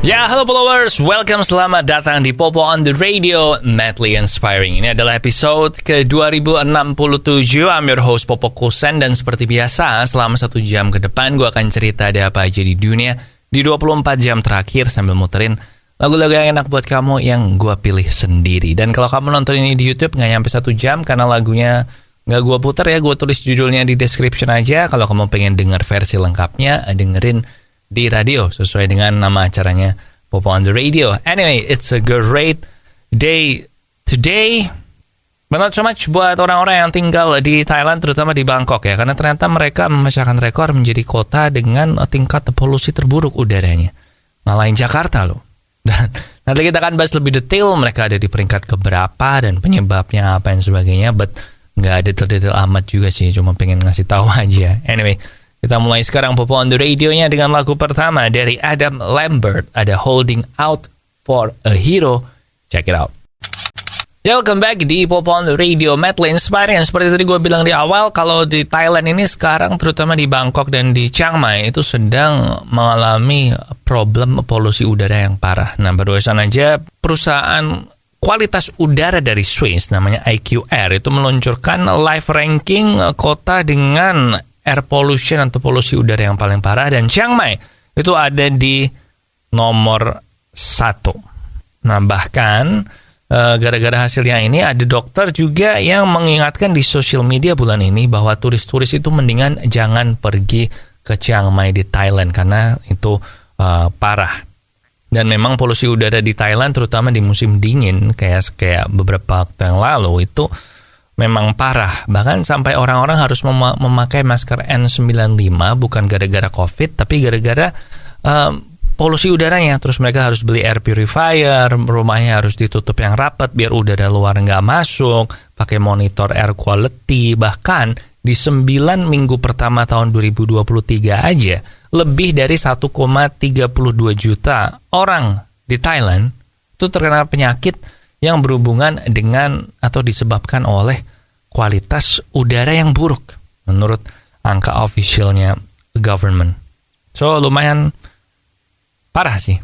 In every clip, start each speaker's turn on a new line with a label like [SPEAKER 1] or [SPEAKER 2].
[SPEAKER 1] Ya, halo followers, welcome, selamat datang di Popo on the Radio, Madly Inspiring. Ini adalah episode ke-2067. I'm your host Popo Kusen, dan seperti biasa, selama 1 jam ke depan gue akan cerita ada apa aja di dunia di 24 jam terakhir sambil muterin lagu-lagu yang enak buat kamu yang gue pilih sendiri. Dan kalau kamu nonton ini di YouTube nggak nyampe 1 jam karena lagunya nggak gue putar ya, gue tulis judulnya di description aja. Kalau kamu pengen dengar versi lengkapnya, dengerin di radio sesuai dengan nama acaranya Popo on the Radio. Anyway, it's a great day today. But not so much buat orang-orang yang tinggal di Thailand, terutama di Bangkok ya, karena ternyata mereka memecahkan rekor menjadi kota dengan tingkat polusi terburuk udaranya, ngalahin Jakarta loh. Dan nanti kita akan bahas lebih detail mereka ada di peringkat keberapa dan penyebabnya apa dan sebagainya. But nggak detail-detail amat juga sih, cuma pengen ngasih tahu aja. Anyway, kita mulai sekarang Popo on the Radio-nya dengan lagu pertama dari Adam Lambert, ada Holding Out for a Hero. Check it out. Ya, welcome back di Popo on the Radio, Madly Inspiring. Seperti tadi gue bilang di awal, kalau di Thailand ini sekarang, terutama di Bangkok dan di Chiang Mai, itu sedang mengalami problem polusi udara yang parah. Nah, barusan aja perusahaan kualitas udara dari Swiss, namanya IQR, itu meluncurkan live ranking kota dengan air pollution atau polusi udara yang paling parah, dan Chiang Mai itu ada di nomor 1. Nah, bahkan gara-gara hasilnya ini ada dokter juga yang mengingatkan di sosial media bulan ini bahwa turis-turis itu mendingan jangan pergi ke Chiang Mai di Thailand karena itu parah. Dan memang polusi udara di Thailand terutama di musim dingin kayak beberapa waktu yang lalu itu memang parah, bahkan sampai orang-orang harus memakai masker N95 bukan gara-gara COVID, tapi gara-gara polusi udaranya. Terus mereka harus beli air purifier, rumahnya harus ditutup yang rapat biar udara luar nggak masuk, pakai monitor air quality. Bahkan di 9 minggu pertama tahun 2023 aja, lebih dari 1,32 juta orang di Thailand itu terkena penyakit yang berhubungan dengan atau disebabkan oleh kualitas udara yang buruk menurut angka officialnya government. So lumayan parah sih.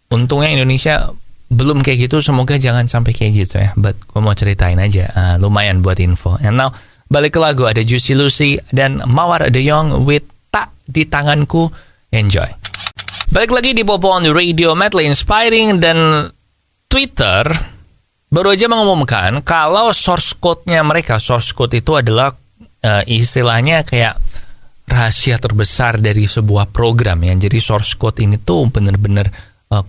[SPEAKER 1] Untungnya Indonesia belum kayak gitu, semoga jangan sampai kayak gitu ya. But gue mau ceritain aja, lumayan buat info. And now balik ke lagu, ada Juicy Lucy dan Mawar De Jong with Tak di Tanganku. Enjoy. Balik lagi di Popo on the Radio, Madly Inspiring. Dan Twitter baru aja mengumumkan kalau source code-nya mereka, source code itu adalah istilahnya kayak rahasia terbesar dari sebuah program ya. Jadi source code ini tuh bener-bener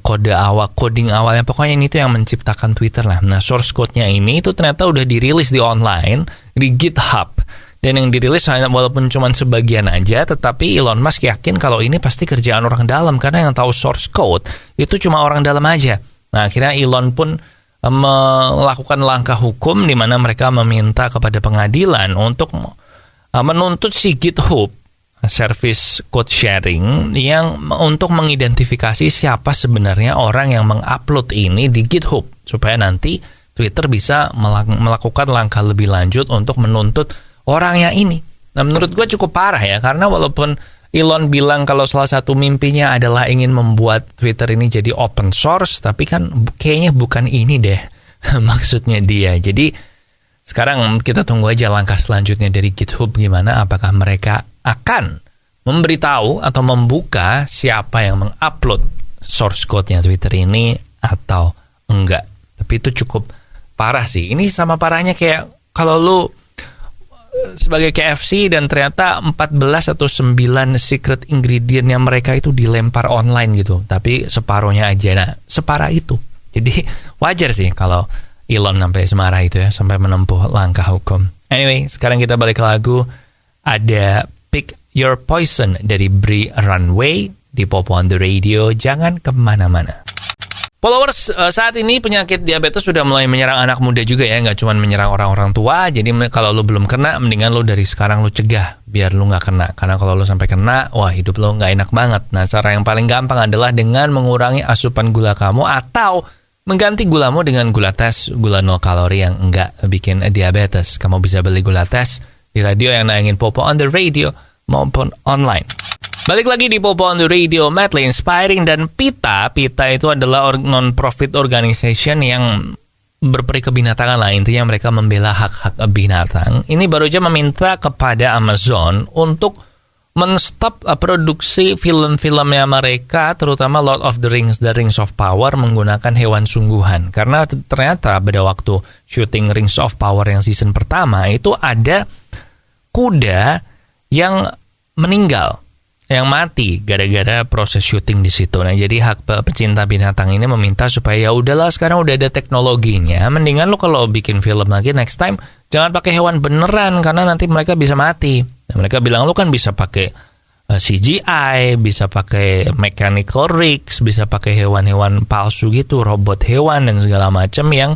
[SPEAKER 1] coding awalnya, pokoknya ini tuh yang menciptakan Twitter lah. Nah, source code-nya ini tuh ternyata udah dirilis di online di GitHub. Dan yang dirilis hanya walaupun cuma sebagian aja, tetapi Elon Musk yakin kalau ini pasti kerjaan orang dalam karena yang tahu source code itu cuma orang dalam aja. Nah, akhirnya Elon pun melakukan langkah hukum di mana mereka meminta kepada pengadilan untuk menuntut si GitHub service code sharing yang untuk mengidentifikasi siapa sebenarnya orang yang mengupload ini di GitHub supaya nanti Twitter bisa melakukan langkah lebih lanjut untuk menuntut orangnya ini. Nah, menurut gue cukup parah ya, karena walaupun Elon bilang kalau salah satu mimpinya adalah ingin membuat Twitter ini jadi open source, tapi kan kayaknya bukan ini deh maksudnya dia. Jadi sekarang kita tunggu aja langkah selanjutnya dari GitHub gimana, apakah mereka akan memberitahu atau membuka siapa yang mengupload source code-nya Twitter ini atau enggak. Tapi itu cukup parah sih. Ini sama parahnya kayak kalau lu sebagai KFC dan ternyata 14 atau 9 secret ingredientnya mereka itu dilempar online gitu, tapi separuhnya aja. Nah, separah itu. Jadi wajar sih kalau Elon sampai semarah itu ya, sampai menempuh langkah hukum. Anyway, sekarang kita balik ke lagu. Ada Pick Your Poison dari Brie Runway di Popo on the Radio. Jangan kemana-mana. Followers, saat ini penyakit diabetes sudah mulai menyerang anak muda juga ya, nggak cuma menyerang orang-orang tua. Jadi kalau lu belum kena, mendingan lu dari sekarang lu cegah biar lu nggak kena. Karena kalau lu sampai kena, wah hidup lu nggak enak banget. Nah, cara yang paling gampang adalah dengan mengurangi asupan gula kamu atau mengganti gulamu dengan gula tes, gula 0 kalori yang nggak bikin diabetes. Kamu bisa beli gula tes di radio yang nayangin Popo on the Radio maupun online. Balik lagi di Popo on the Radio, Madly Inspiring, dan PETA. PETA itu adalah non-profit organization yang berperi kebinatangan lah. Intinya mereka membela hak-hak binatang. Ini baru aja meminta kepada Amazon untuk men-stop produksi film-filmnya mereka, terutama Lord of the Rings, The Rings of Power, menggunakan hewan sungguhan. Karena ternyata pada waktu syuting Rings of Power yang season pertama, itu ada kuda yang meninggal, yang mati gara-gara proses syuting di situ. Nah, jadi hak pecinta binatang ini meminta supaya ya udahlah, sekarang udah ada teknologinya, mendingan lo kalau bikin film lagi next time jangan pakai hewan beneran karena nanti mereka bisa mati. Nah, mereka bilang lo kan bisa pakai CGI, bisa pakai mechanical rigs, bisa pakai hewan-hewan palsu gitu, robot hewan dan segala macam yang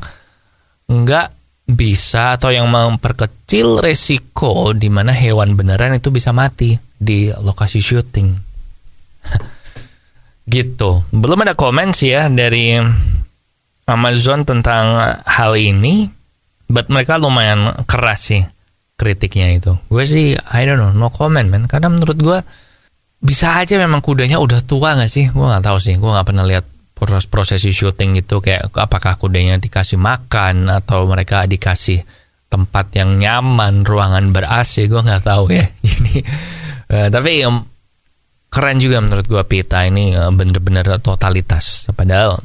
[SPEAKER 1] nggak bisa atau yang memperkecil resiko di mana hewan beneran itu bisa mati di lokasi syuting. Gitu. Belum ada komen sih ya dari Amazon tentang hal ini, but mereka lumayan keras sih kritiknya itu. Gue sih I don't know, no comment man, karena menurut gue bisa aja memang kudanya udah tua gak sih? Gue gak tahu sih, gue gak pernah lihat prosesi syuting gitu, kayak apakah kudanya dikasih makan atau mereka dikasih tempat yang nyaman, ruangan ber-AC, gue nggak tahu ya. Jadi tapi keren juga menurut gue PETA ini, bener-bener totalitas. Padahal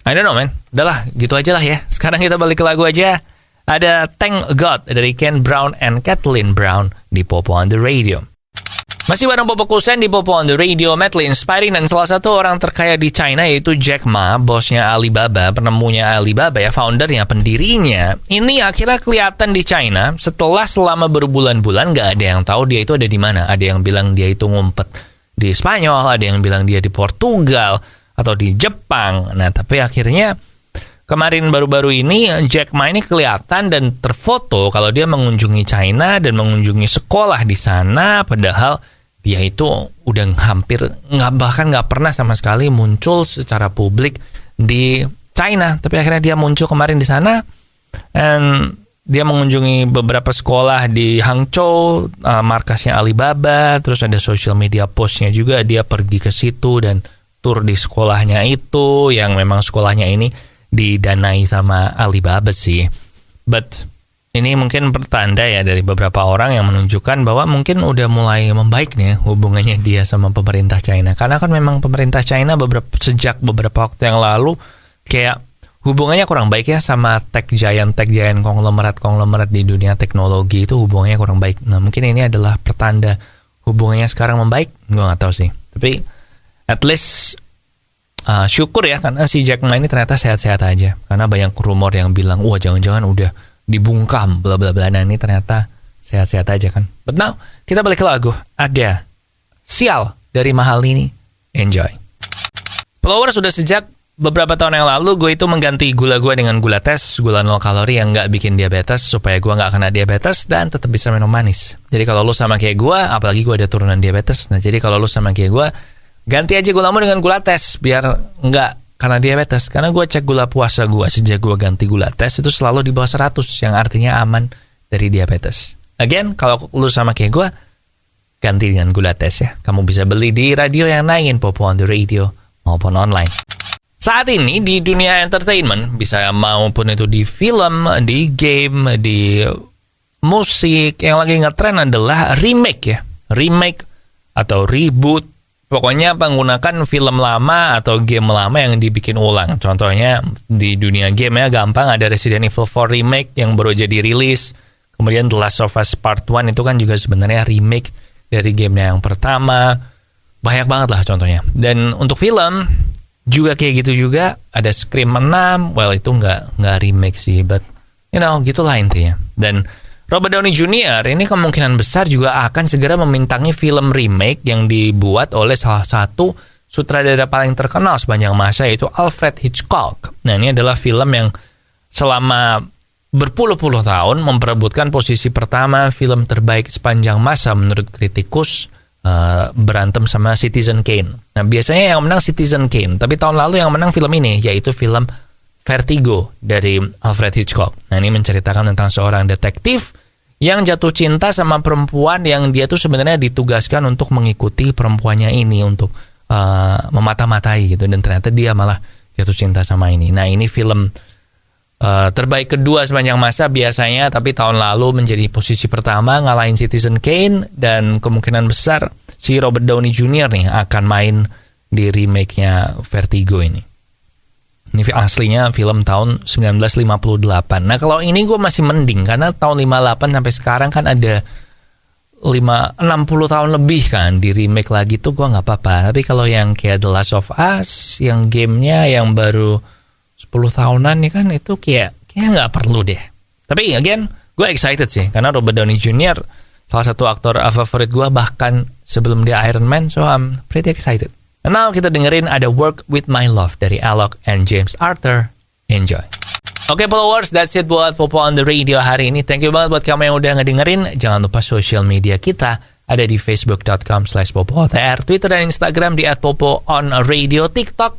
[SPEAKER 1] I don't know man, udahlah gitu aja lah ya. Sekarang kita balik ke lagu aja. Ada Thank God dari Ken Brown and Kathleen Brown di Popo on the Radio. Masih bareng Popo Kusen di Popo on the Radio, Madly Inspiring, dan salah satu orang terkaya di China yaitu Jack Ma, bosnya Alibaba, penemunya Alibaba ya, foundernya, pendirinya. Ini akhirnya kelihatan di China setelah selama berbulan-bulan gak ada yang tahu dia itu ada di mana. Ada yang bilang dia itu ngumpet di Spanyol, ada yang bilang dia di Portugal atau di Jepang. Nah, tapi akhirnya kemarin baru-baru ini Jack Ma ini kelihatan dan terfoto kalau dia mengunjungi China dan mengunjungi sekolah di sana, padahal dia itu udah hampir bahkan nggak pernah sama sekali muncul secara publik di China. Tapi akhirnya dia muncul kemarin di sana, dan dia mengunjungi beberapa sekolah di Hangzhou, markasnya Alibaba. Terus ada social media postnya juga, dia pergi ke situ dan tur di sekolahnya itu, yang memang sekolahnya ini didanai sama Alibaba sih. But ini mungkin pertanda ya dari beberapa orang yang menunjukkan bahwa mungkin udah mulai membaik nih hubungannya dia sama pemerintah China. Karena kan memang pemerintah China sejak beberapa waktu yang lalu kayak hubungannya kurang baik ya sama tech giant konglomerat di dunia teknologi, itu hubungannya kurang baik. Nah, mungkin ini adalah pertanda hubungannya sekarang membaik. Gue nggak tahu sih. Tapi at least syukur ya, karena si Jack Ma ini ternyata sehat-sehat aja. Karena banyak rumor yang bilang, wah jangan-jangan udah dibungkam, bla bla bla. Nah, ini ternyata sehat-sehat aja kan. But now, kita balik ke lagu. Ada Sial dari Mahalini. Enjoy. Followers, sudah sejak beberapa tahun yang lalu gue itu mengganti gula gue dengan gula tes, gula 0 kalori yang nggak bikin diabetes, supaya gue nggak kena diabetes dan tetap bisa minum manis. Jadi kalau lu sama kayak gue, apalagi gue ada turunan diabetes, nah jadi kalau lu sama kayak gue, ganti aja gulamu dengan gula tes biar nggak karena diabetes. Karena gue cek gula puasa gue sejak gue ganti gula tes itu selalu di bawah 100, yang artinya aman dari diabetes. Again, kalau lu sama kayak gue, ganti dengan gula tes ya. Kamu bisa beli di radio yang naikin Popo on the Radio maupun online. Saat ini di dunia entertainment, bisa maupun itu di film, di game, di musik, yang lagi ngetren adalah remake ya. Remake atau reboot. Pokoknya menggunakan film lama atau game lama yang dibikin ulang. Contohnya di dunia game ya gampang, ada Resident Evil 4 remake yang baru jadi rilis. Kemudian The Last of Us Part 1 itu kan juga sebenarnya remake dari gamenya yang pertama. Banyak banget lah contohnya. Dan untuk film juga kayak gitu juga. Ada Scream 6, well itu nggak remake sih, but you know gitulah intinya. Dan Robert Downey Jr. ini kemungkinan besar juga akan segera memintangi film remake yang dibuat oleh salah satu sutradara paling terkenal sepanjang masa, yaitu Alfred Hitchcock. Nah, ini adalah film yang selama berpuluh-puluh tahun memperebutkan posisi pertama film terbaik sepanjang masa menurut kritikus, berantem sama Citizen Kane. Nah, biasanya yang menang Citizen Kane, tapi tahun lalu yang menang film ini, yaitu film Vertigo dari Alfred Hitchcock. Nah, ini menceritakan tentang seorang detektif yang jatuh cinta sama perempuan yang dia tuh sebenarnya ditugaskan untuk mengikuti perempuannya ini untuk memata-matai gitu, dan ternyata dia malah jatuh cinta sama ini. Nah, ini film terbaik kedua sepanjang masa biasanya, tapi tahun lalu menjadi posisi pertama ngalahin Citizen Kane, dan kemungkinan besar si Robert Downey Jr. nih akan main di remake-nya Vertigo ini. Ini aslinya film tahun 1958. Nah, kalau ini gue masih mending karena tahun 58 sampai sekarang kan ada 60 tahun lebih kan, di remake lagi tuh gue nggak apa-apa. Tapi kalau yang kayak The Last of Us, yang gamenya yang baru 10 tahunan nih kan, itu kayak nggak perlu deh. Tapi again, gue excited sih karena Robert Downey Jr. salah satu aktor favorit gue bahkan sebelum dia Iron Man, so I'm pretty excited. And now kita dengerin ada Work With My Love dari Alok and James Arthur. Enjoy. Oke, followers, that's it buat Popo on the Radio hari ini. Thank you banget buat kamu yang udah ngedengerin. Jangan lupa social media kita ada di facebook.com/popootr, Twitter dan Instagram di @popoonradio, TikTok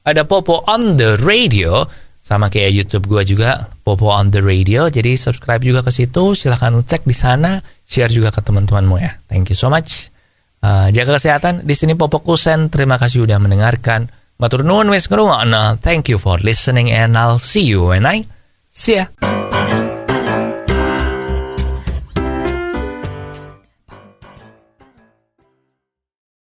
[SPEAKER 1] ada Popo on the Radio, sama kayak YouTube gue juga Popo on the Radio. Jadi subscribe juga ke situ, silahkan cek di sana, share juga ke teman-temanmu ya. Thank you so much. Jaga kesehatan. Di sini Popo Kusen. Terima kasih udah mendengarkan. Matur nuwun wis ngrungokno. Thank you for listening and I'll see you when I see ya.